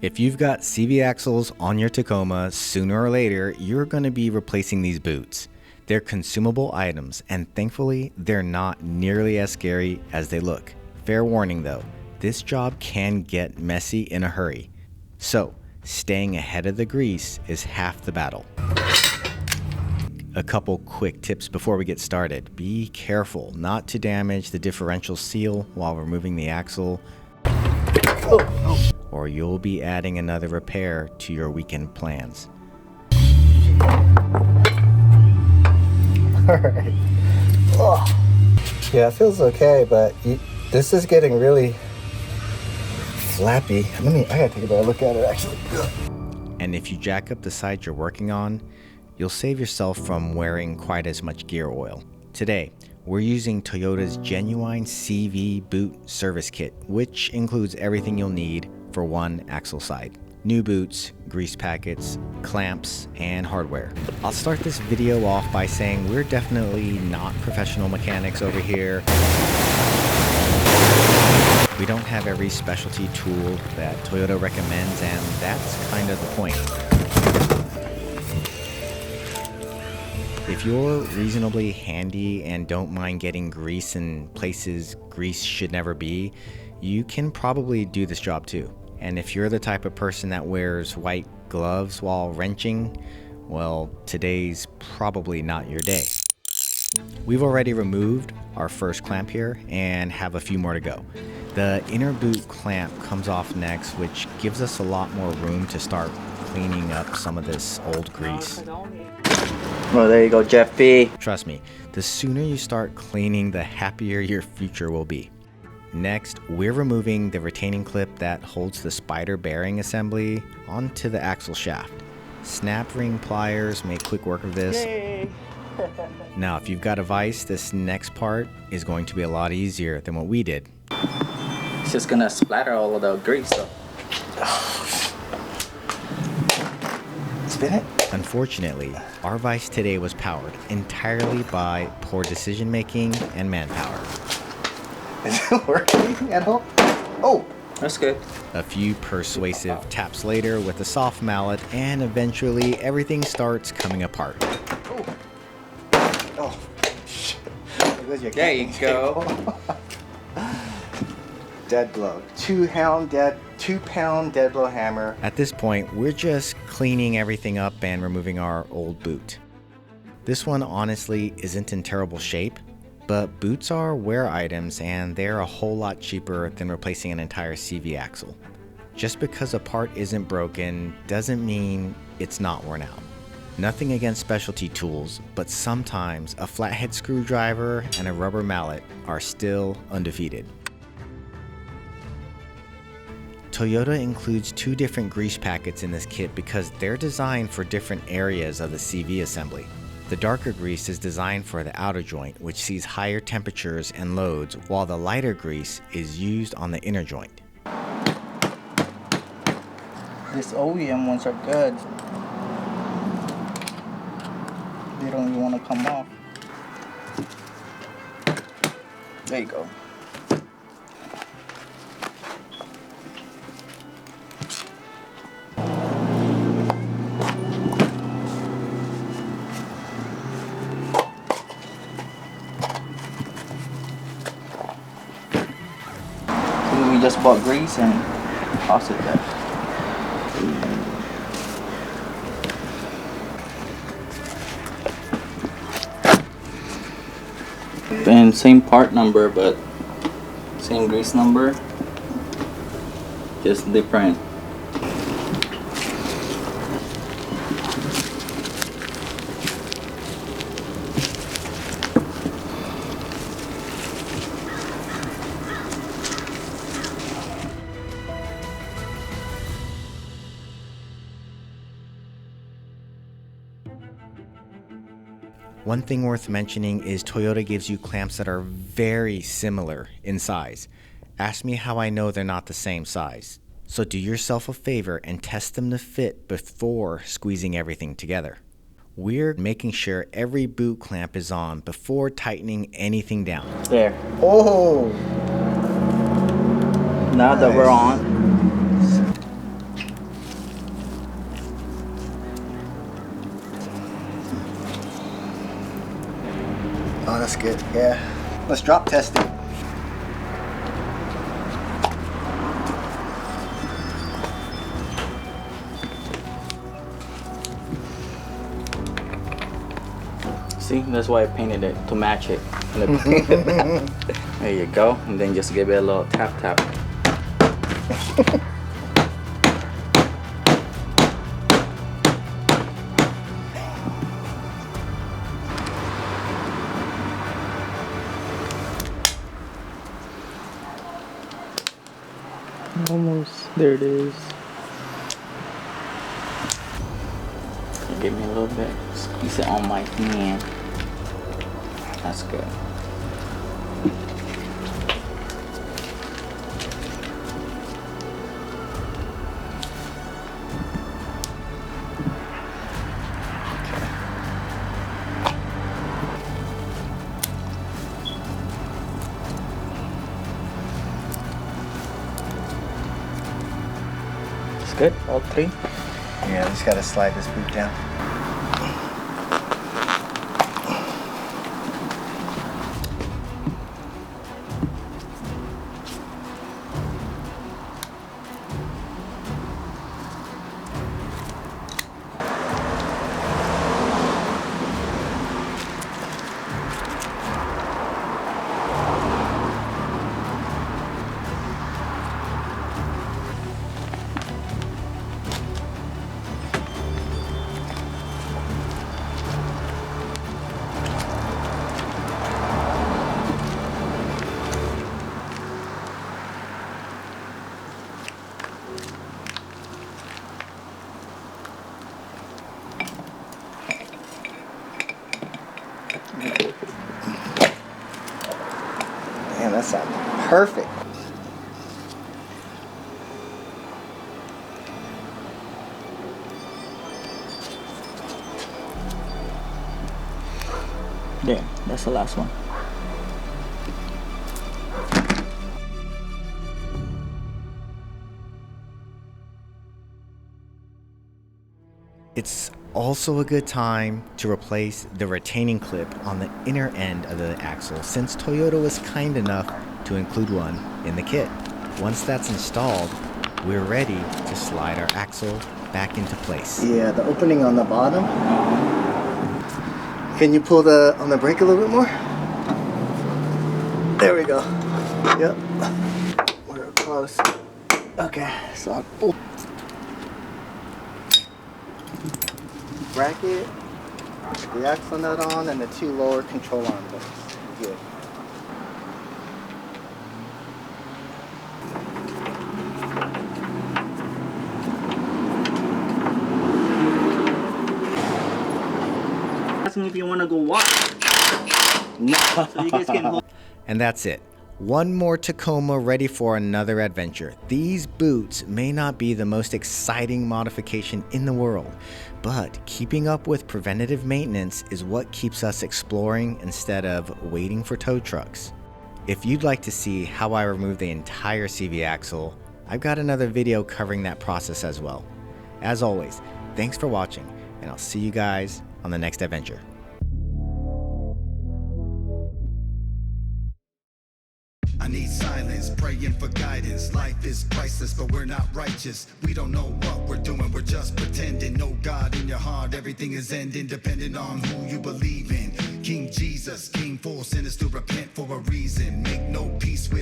If you've got CV axles on your Tacoma, sooner or later, you're going to be replacing these boots. They're consumable items, and thankfully, they're not nearly as scary as they look. Fair warning though, this job can get messy in a hurry. So, staying ahead of the grease is half the battle. A couple quick tips before we get started. Be careful not to damage the differential seal while removing the axle. Or you'll be adding another repair to your weekend plans. Alright. Yeah, it feels okay, but this is getting really flappy. I gotta take a better look at it actually. And if you jack up the side you're working on, you'll save yourself from wearing quite as much gear oil. Today, we're using Toyota's genuine CV boot service kit, which includes everything you'll need for one axle side. New boots, grease packets, clamps, and hardware. I'll start this video off by saying we're definitely not professional mechanics over here. We don't have every specialty tool that Toyota recommends, and that's kind of the point. If you're reasonably handy and don't mind getting grease in places grease should never be, you can probably do this job too. And if you're the type of person that wears white gloves while wrenching, well, today's probably not your day. We've already removed our first clamp here and have a few more to go. The inner boot clamp comes off next, which gives us a lot more room to start cleaning up some of this old grease. Oh, there you go, Jeffy. Trust me, the sooner you start cleaning, the happier your future will be. Next, we're removing the retaining clip that holds the spider bearing assembly onto the axle shaft. Snap ring pliers make quick work of this. Yay. Now, if you've got a vise, this next part is going to be a lot easier than what we did. It's just gonna splatter all of the grease though. Spin it. Unfortunately, our vise today was powered entirely by poor decision making and manpower. Is it working at all? Oh! That's good. A few persuasive taps later with a soft mallet, and eventually everything starts coming apart. Oh! Oh! Shit. There you go. Dead blow. 2-pound dead blow hammer. At this point, we're just cleaning everything up and removing our old boot. This one honestly isn't in terrible shape, but boots are wear items and they're a whole lot cheaper than replacing an entire CV axle. Just because a part isn't broken doesn't mean it's not worn out. Nothing against specialty tools, but sometimes a flathead screwdriver and a rubber mallet are still undefeated. Toyota includes 2 different grease packets in this kit because they're designed for different areas of the CV assembly. The darker grease is designed for the outer joint, which sees higher temperatures and loads, while the lighter grease is used on the inner joint. These OEM ones are good. They don't even want to come off. There you go. We just bought grease and toss it there. And same part number, but same grease number, just different. One thing worth mentioning is Toyota gives you clamps that are very similar in size. Ask me how I know they're not the same size. So do yourself a favor and test them to fit before squeezing everything together. We're making sure every boot clamp is on before tightening anything down. There. Oh! Now that we're on, that's good. Yeah. Let's drop test it. See, that's why I painted it, to match it. There you go, and then just give it a little tap tap. Almost, there it is. Give me a little bit, squeeze it on my hand. That's good. It's good, all three. Yeah, just gotta slide this boot down. Man, that sounds perfect. There, that's the last one. It's also a good time to replace the retaining clip on the inner end of the axle, since Toyota was kind enough to include one in the kit. Once that's installed, we're ready to slide our axle back into place. Yeah, the opening on the bottom. Can you pull on the brake a little bit more? There we go. Yep. We're close. Okay, so I'll pull. Bracket, the axle nut on, and the two lower control arm bolts. Good. Ask me if you want to go walk. No. So you guys can hold. And that's it. One more Tacoma ready for another adventure. These boots may not be the most exciting modification in the world, but keeping up with preventative maintenance is what keeps us exploring instead of waiting for tow trucks. If you'd like to see how I remove the entire CV axle, I've got another video covering that process as well. As always, thanks for watching, and I'll see you guys on the next adventure. I need silence, praying for guidance. Life is priceless, but we're not righteous. We don't know what we're doing, we're just pretending. No God in your heart, everything is ending, depending on who you believe in. King Jesus came for sinners to repent for a reason. Make no peace with